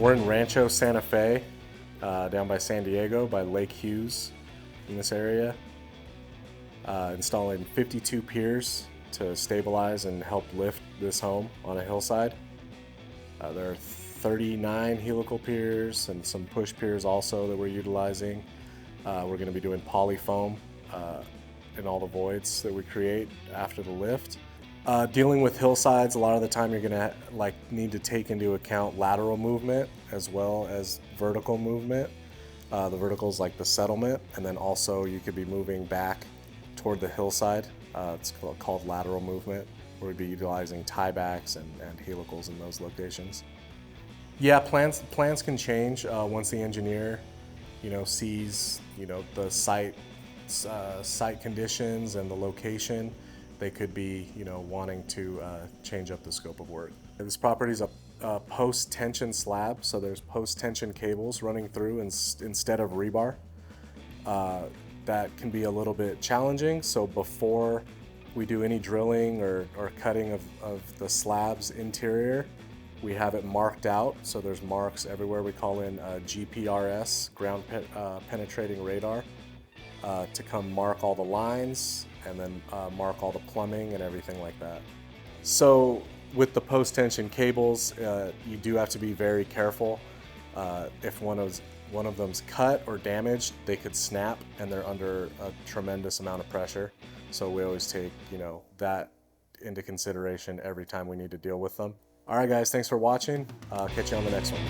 We're in Rancho, Santa Fe, down by San Diego, by Lake Hughes in this area. Installing 52 piers to stabilize and help lift this home on a hillside. There are 39 helical piers and some push piers also that we're utilizing. We're going to be doing poly foam in all the voids that we create after the lift. Dealing with hillsides, a lot of the time you're going to need to take into account lateral movement as well as vertical movement. The vertical is like the settlement, and then also you could be moving back toward the hillside. It's called lateral movement, where we'd be utilizing tiebacks and helicals in those locations. Yeah, plans can change once the engineer, sees, the site conditions and the location. They could be, wanting to change up the scope of work. This property is a post-tension slab, so there's post-tension cables running through instead of rebar. That can be a little bit challenging, so before we do any drilling or cutting of the slab's interior, we have it marked out, so there's marks everywhere. We call in GPRS, ground penetrating radar, to come mark all the lines and then mark all the plumbing and everything like that. So with the post-tension cables, you do have to be very careful. If one of them's cut or damaged, they could snap, and they're under a tremendous amount of pressure. So we always take, that into consideration every time we need to deal with them. All right, guys, thanks for watching. Catch you on the next one.